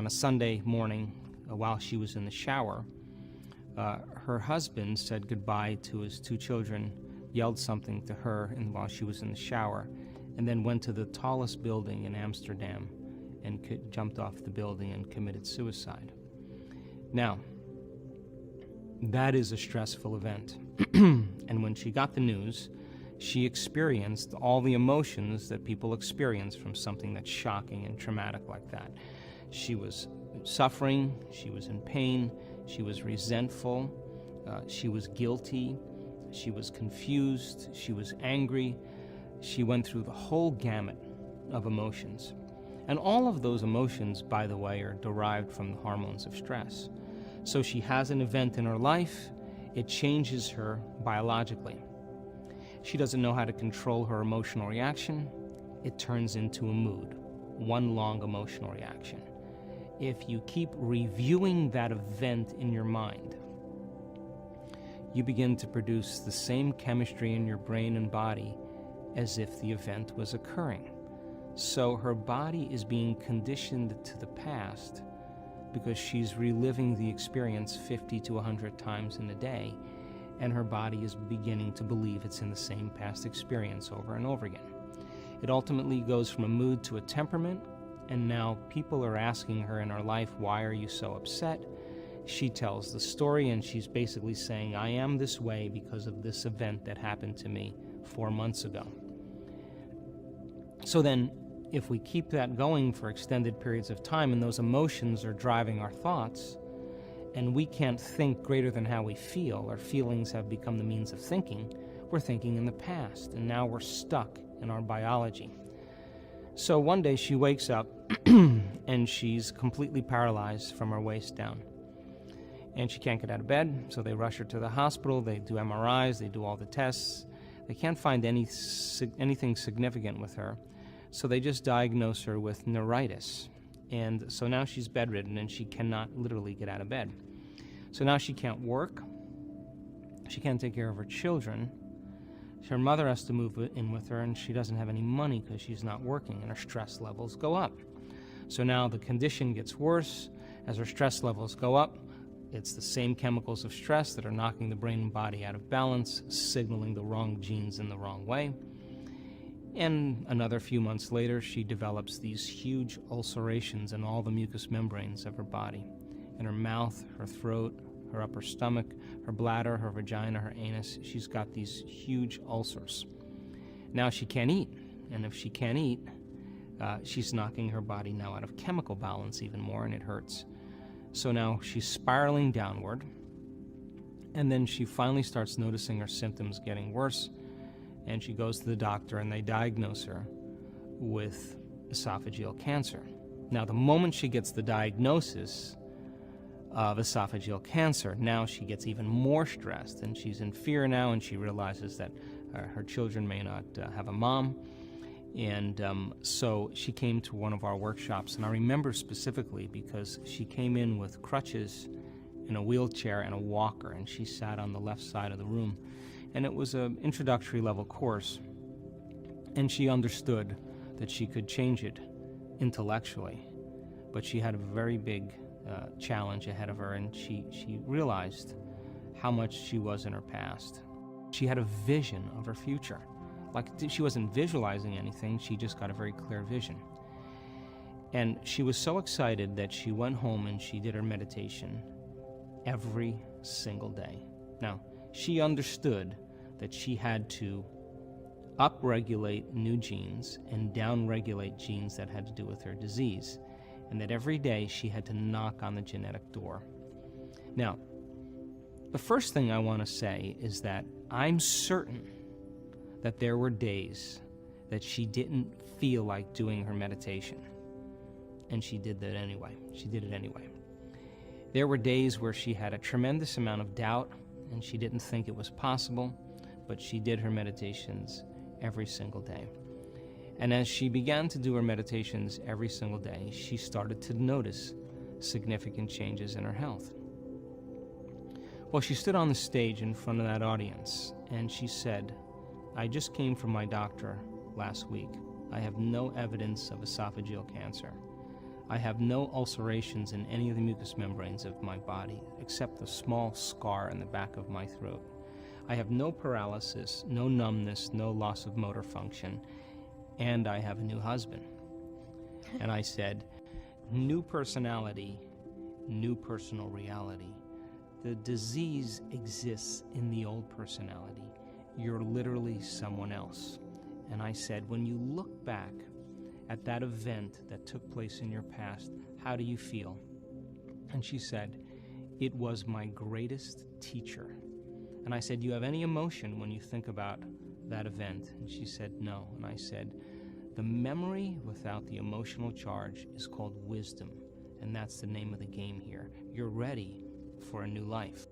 on a Sunday morning while she was in the shower, her husband said goodbye to his 2 children, yelled something to her while she was in the shower, and then went to the tallest building in Amsterdam and jumped off the building and committed suicide. Now, that is a stressful event. And when she got the news, she experienced all the emotions that people experience from something that's shocking and traumatic like that. She was suffering, she was in pain, she was resentful, she was guilty, she was confused, she was angry. She went through the whole gamut of emotions. And all of those emotions, by the way, are derived from the hormones of stress. So she has an event in her life, it changes her biologically. She doesn't know how to control her emotional reaction. It turns into a mood, one long emotional reaction. If you keep reviewing that event in your mind, you begin to produce the same chemistry in your brain and body as if the event was occurring. So her body is being conditioned to the past because she's reliving the experience 50 to 100 times in a day, and her body is beginning to believe it's in the same past experience over and over again. It ultimately goes from a mood to a temperament, and now people are asking her in her life, why are you so upset? She tells the story, and she's basically saying, I am this way because of this event that happened to me 4 months ago. So then, if we keep that going for extended periods of time, and those emotions are driving our thoughts, and we can't think greater than how we feel, our feelings have become the means of thinking, we're thinking in the past, and now we're stuck in our biology. So one day she wakes up, and she's completely paralyzed from her waist down. And she can't get out of bed, so they rush her to the hospital, they do MRIs, they do all the tests. They can't find anything significant with her, so they just diagnose her with neuritis. And so now she's bedridden and she cannot literally get out of bed. So now she can't work, she can't take care of her children. Her mother has to move in with her, and she doesn't have any money because she's not working, and her stress levels go up. So now the condition gets worse. As her stress levels go up, it's the same chemicals of stress that are knocking the brain and body out of balance, signaling the wrong genes in the wrong way. And another few months later, she develops these huge ulcerations in all the mucous membranes of her body. In her mouth, her throat, her upper stomach, her bladder, her vagina, her anus. She's got these huge ulcers. Now she can't eat. And if she can't eat, she's knocking her body now out of chemical balance even more, and it hurts. So now she's spiraling downward. And then she finally starts noticing her symptoms getting worse. And she goes to the doctor, and they diagnose her with esophageal cancer. Now, the moment she gets the diagnosis of esophageal cancer, now she gets even more stressed, and she's in fear now, and she realizes that her children may not have a mom. And so she came to one of our workshops, and I remember specifically because she came in with crutches in a wheelchair and a walker, and she sat on the left side of the room. And it was an introductory level course, and she understood that she could change it intellectually, but she had a very big challenge ahead of her, and she realized how much she was in her past. She had a vision of her future. Like, she wasn't visualizing anything, she just got a very clear vision. And she was so excited that she went home and she did her meditation every single day. Now, she understood that she had to upregulate new genes and downregulate genes that had to do with her disease, and that every day she had to knock on the genetic door. Now, the first thing I want to say is that I'm certain that there were days that she didn't feel like doing her meditation, and she did that anyway. She did it anyway. There were days where she had a tremendous amount of doubt, and she didn't think it was possible, but she did her meditations every single day. And as she began to do her meditations every single day, she started to notice significant changes in her health. Well, she stood on the stage in front of that audience, and she said, I just came from my doctor last week. I have no evidence of esophageal cancer. I have no ulcerations in any of the mucous membranes of my body, except a small scar in the back of my throat. I have no paralysis, no numbness, no loss of motor function, and I have a new husband. And I said, new personality, new personal reality. The disease exists in the old personality. You're literally someone else. And I said, when you look back at that event that took place in your past, how do you feel? And she said, it was my greatest teacher. And I said, do you have any emotion when you think about that event? And she said, no. And I said, the memory without the emotional charge is called wisdom. And that's the name of the game here. You're ready for a new life.